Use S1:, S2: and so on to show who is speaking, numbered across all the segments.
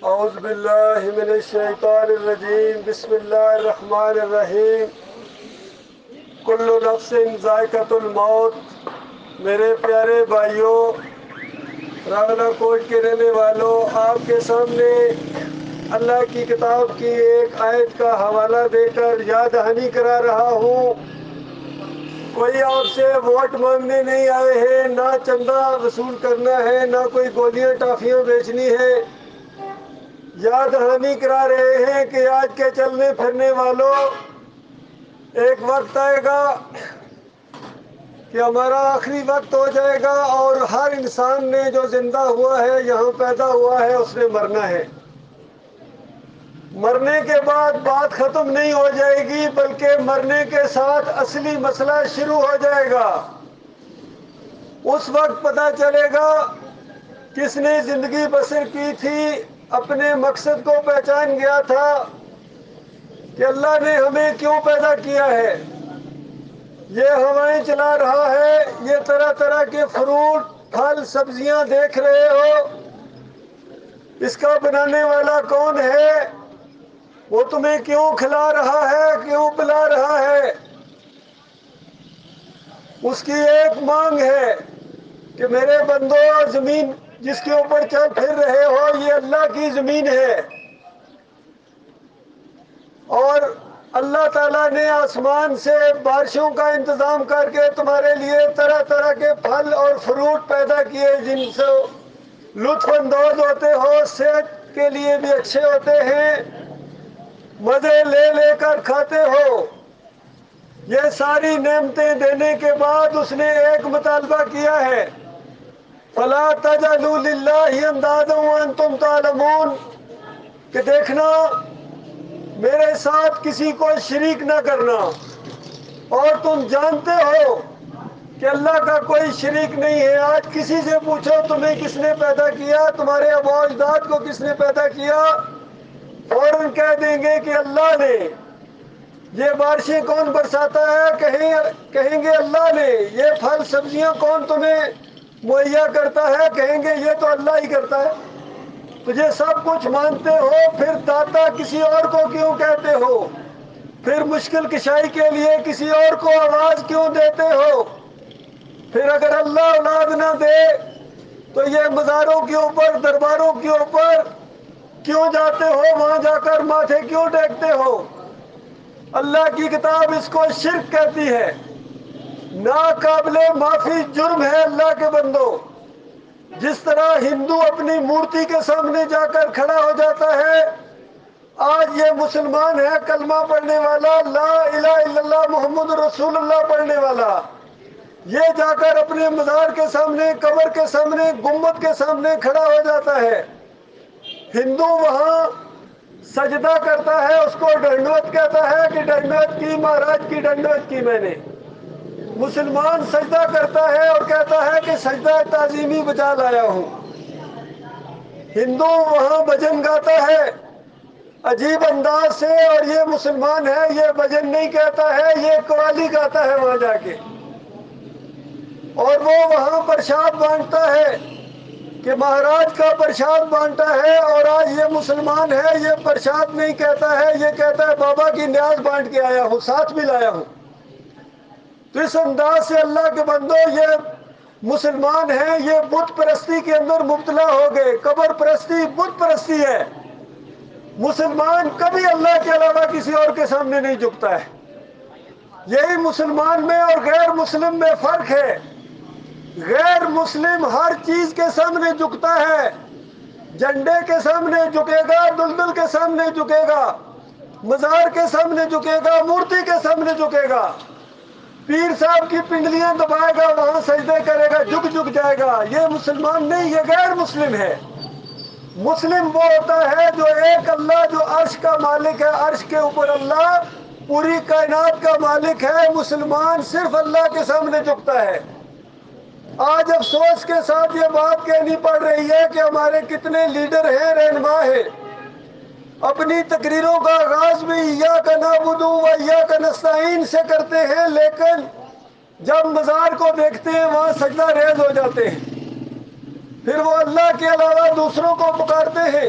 S1: اعوذ باللہ من الشیطان الرجیم بسم اللہ الرحمن الرحیم کل نفس ذائقۃ الموت۔ میرے پیارے بھائیوں، راولہ کوٹ کے رہنے والوں، آپ کے سامنے اللہ کی کتاب کی ایک آیت کا حوالہ دے کر یاد دہانی کرا رہا ہوں۔ کوئی آپ سے ووٹ مانگنے نہیں آئے ہیں، نہ چندہ وصول کرنا ہے، نہ کوئی گولیاں ٹافیاں بیچنی ہے۔ یاد دہانی کرا رہے ہیں کہ آج کے چلنے پھرنے والوں، ایک وقت آئے گا کہ ہمارا آخری وقت ہو جائے گا اور ہر انسان نے جو زندہ ہوا ہے، یہاں پیدا ہوا ہے، اس نے مرنا ہے۔ مرنے کے بعد بات ختم نہیں ہو جائے گی، بلکہ مرنے کے ساتھ اصلی مسئلہ شروع ہو جائے گا۔ اس وقت پتہ چلے گا کس نے زندگی بسر کی تھی، اپنے مقصد کو پہچان گیا تھا کہ اللہ نے ہمیں کیوں پیدا کیا ہے۔ یہ ہوائیں چلا رہا ہے، یہ طرح طرح کے فروٹ، پھل، سبزیاں دیکھ رہے ہو، اس کا بنانے والا کون ہے؟ وہ تمہیں کیوں کھلا رہا ہے، کیوں پلا رہا ہے؟ اس کی ایک مانگ ہے کہ میرے بندو، زمین جس کے اوپر چل پھر رہے ہو، یہ اللہ کی زمین ہے، اور اللہ تعالیٰ نے آسمان سے بارشوں کا انتظام کر کے تمہارے لیے طرح طرح کے پھل اور فروٹ پیدا کیے، جن سے لطف اندوز ہوتے ہو، صحت کے لیے بھی اچھے ہوتے ہیں، مزے لے لے کر کھاتے ہو۔ یہ ساری نعمتیں دینے کے بعد اس نے ایک مطالبہ کیا ہے، فَلَا تَجْعَلُوا لِلَّهِ أَنْدَادًا وَأَنْتُمْ تَعْلَمُونَ، کہ دیکھنا میرے ساتھ کسی کو شریک نہ کرنا، اور تم جانتے ہو کہ اللہ کا کوئی شریک نہیں ہے۔ آج کسی سے پوچھو تمہیں کس نے پیدا کیا، تمہارے آباء و اجداد کو کس نے پیدا کیا، فوراً کہہ دیں گے کہ اللہ نے۔ یہ بارشیں کون برساتا ہے، کہیں گے اللہ نے۔ یہ پھل سبزیاں کون تمہیں مہیا کرتا ہے، کہیں گے یہ تو اللہ ہی کرتا ہے۔ تجھے سب کچھ مانتے ہو، پھر داتا کسی اور کو کیوں کہتے ہو؟ پھر مشکل کشائی کے لیے کسی اور کو آواز کیوں دیتے ہو؟ پھر اگر اللہ اولاد نہ دے تو یہ مزاروں کے اوپر، درباروں کے اوپر کیوں جاتے ہو؟ وہاں جا کر ماتھے کیوں ٹیکتے ہو؟ اللہ کی کتاب اس کو شرک کہتی ہے، ناقابل معافی جرم ہے اللہ کے بندو۔ جس طرح ہندو اپنی مورتی کے سامنے جا کر کھڑا ہو جاتا ہے، آج یہ مسلمان ہے کلمہ پڑھنے والا، لا الہ الا اللہ محمد رسول اللہ پڑھنے والا، یہ جا کر اپنے مزار کے سامنے، قبر کے سامنے، گنبد کے سامنے کھڑا ہو جاتا ہے۔ ہندو وہاں سجدہ کرتا ہے، اس کو ڈنڈوت کہتا ہے کہ ڈنڈوت کی مہاراج کی، ڈنڈوت کی میں نے۔ مسلمان سجدہ کرتا ہے اور کہتا ہے کہ سجدہ تعظیمی بجا لایا ہوں۔ ہندو وہاں بھجن گاتا ہے عجیب انداز سے، اور یہ مسلمان ہے، یہ بھجن نہیں کہتا ہے، یہ قوالی گاتا ہے وہاں جا کے، اور وہ وہاں پرشاد بانٹتا ہے کہ مہاراج کا پرشاد بانٹا ہے، اور آج یہ مسلمان ہے، یہ پرشاد نہیں کہتا ہے، یہ کہتا ہے بابا کی نیاز بانٹ کے آیا ہوں، ساتھ بھی لایا ہوں۔ تو اس انداز سے اللہ کے بندو، یہ مسلمان ہیں، یہ بت پرستی کے اندر مبتلا ہو گئے۔ قبر پرستی بت پرستی ہے۔ مسلمان کبھی اللہ کے علاوہ کسی اور کے سامنے نہیں جھکتا ہے۔ یہی مسلمان میں اور غیر مسلم میں فرق ہے۔ غیر مسلم ہر چیز کے سامنے جھکتا ہے، جھنڈے کے سامنے جھکے گا، دلدل کے سامنے جھکے گا، مزار کے سامنے جھکے گا، مورتی کے سامنے جھکے گا، پیر صاحب کی پنڈلیاں دبائے گا، وہاں سجدے کرے گا، جھک جھک جائے گا۔ یہ مسلمان نہیں، یہ غیر مسلم ہے۔ مسلم وہ ہوتا ہے جو ایک اللہ، جو عرش کا مالک ہے، عرش کے اوپر اللہ، پوری کائنات کا مالک ہے۔ مسلمان صرف اللہ کے سامنے جھکتا ہے۔ آج افسوس کے ساتھ یہ بات کہنی پڑ رہی ہے کہ ہمارے کتنے لیڈر ہیں، رہنما ہیں، اپنی تقریروں کا آغاز بھی ایاک نعبد و ایاک نستعین سے کرتے ہیں، لیکن جب مزار کو دیکھتے ہیں وہاں سجدہ ریز ہو جاتے ہیں، پھر وہ اللہ کے علاوہ دوسروں کو پکارتے ہیں۔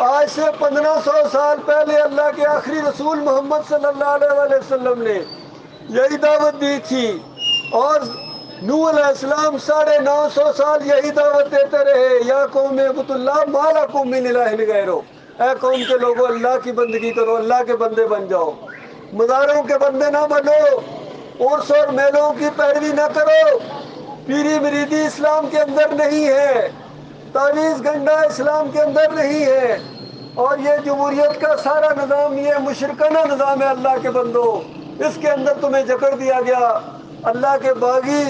S1: آج سے 1500 سال پہلے اللہ کے آخری رسول محمد صلی اللہ علیہ وسلم نے یہی دعوت دی تھی، اور نوح علیہ السلام 950 سال یہی دعوت دیتے رہے، یا قوم اعبدوا اللہ ما لکم من الہ غیرہ، اے قوم کے لوگوں اللہ کی بندگی کرو، اللہ کے بندے بن جاؤ، مزاروں کے بندے نہ بنو، عرس اور میلوں کی پیروی نہ کرو، پیری مریدی اسلام کے اندر نہیں ہے، تعویذ گنڈا اسلام کے اندر نہیں ہے، اور یہ جمہوریت کا سارا نظام یہ مشرکانہ نظام ہے اللہ کے بندو، اس کے اندر تمہیں جکڑ دیا گیا، اللہ کے باغی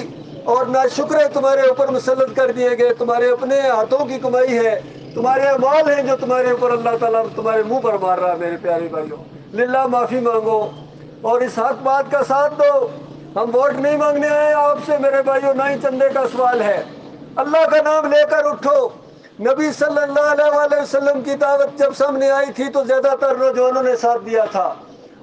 S1: اور ناشکرے تمہارے اوپر مسلط کر دیے گئے، تمہارے اپنے ہاتھوں کی کمائی ہے، تمہارے اعمال ہیں جو تمہارے اوپر اللہ تعالیٰ تمہارے منہ پر مار رہا ہے۔ میرے پیارے بھائیوں، للہ معافی مانگو اور اس حق بات کا ساتھ دو، ہم ووٹ نہیں مانگنے آئے آپ سے میرے بھائیوں، نہ ہی چندے کا سوال ہے، اللہ کا نام لے کر اٹھو۔ نبی صلی اللہ علیہ وسلم کی دعوت جب سامنے آئی تھی تو زیادہ تر نوجوانوں نے ساتھ دیا تھا،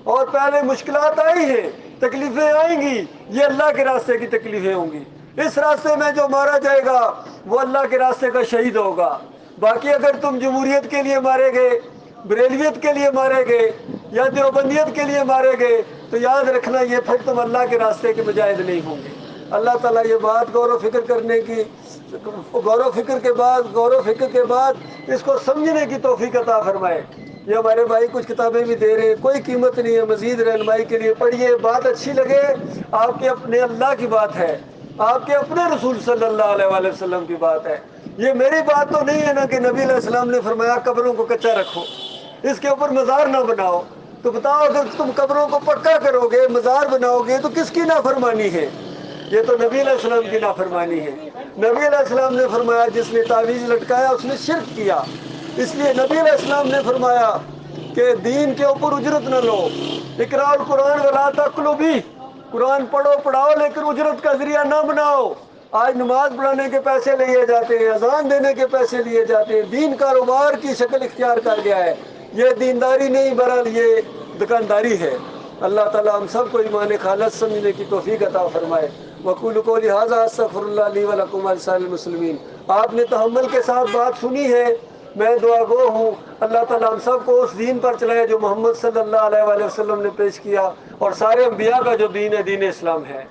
S1: اور پہلے مشکلات آئی ہیں، تکلیفیں آئیں گی، یہ اللہ کے راستے کی تکلیفیں ہوں گی، اس راستے میں جو مارا جائے گا وہ اللہ کے راستے کا شہید ہوگا، باقی اگر تم جمہوریت کے لیے مارے گئے، بریلویت کے لیے مارے گئے یا دیوبندیت کے لیے مارے گئے تو یاد رکھنا یہ پھر تم اللہ کے راستے کے مجاہد نہیں ہوں گے۔ اللہ تعالیٰ یہ بات غور و فکر کرنے کی، غور و فکر کے بعد اس کو سمجھنے کی توفیق عطا فرمائے۔ یہ ہمارے بھائی کچھ کتابیں بھی دے رہے ہیں، کوئی قیمت نہیں ہے، مزید رہنمائی کے لیے پڑھیے، بات اچھی لگے، آپ کے اپنے اللہ کی بات ہے، آپ کے اپنے رسول صلی اللہ علیہ وسلم کی بات ہے، یہ میری بات تو نہیں ہے نا کہ نبی علیہ السلام نے فرمایا قبروں کو کچا رکھو، اس کے اوپر مزار نہ بناؤ، تو بتاؤ اگر تم قبروں کو پکا کرو گے، مزار بناؤ گے تو کس کی نافرمانی ہے؟ یہ تو نبی علیہ السلام کی نافرمانی ہے۔ نبی علیہ السلام نے فرمایا جس نے تعویذ لٹکایا اس نے شرک کیا، اس لیے نبی علیہ السلام نے فرمایا کہ دین کے اوپر اجرت نہ لو، اقراء القرآن ولا تأکلوا بہ، قرآن پڑھو پڑھاؤ لیکن اجرت کا ذریعہ نہ بناؤ۔ آج نماز پڑھانے کے پیسے لیے جاتے ہیں، اذان دینے کے پیسے لیے جاتے ہیں، دین کاروبار کی شکل اختیار کر گیا ہے، یہ دینداری نہیں برل یہ دکانداری ہے۔ اللہ تعالی ہم سب کو ایمان خالص سمجھنے کی توفیق عطا فرمائے۔ وقول قولی ھذا استغفر اللہ لی ولکم ولسائر المسلمین۔ آپ نے تحمل کے ساتھ بات سنی ہے، میں دعا گو ہوں اللہ تعالیٰ ہم سب کو اس دین پر چلائے جو محمد صلی اللہ علیہ وسلم نے پیش کیا، اور سارے انبیاء کا جو دین ہے دین اسلام ہے۔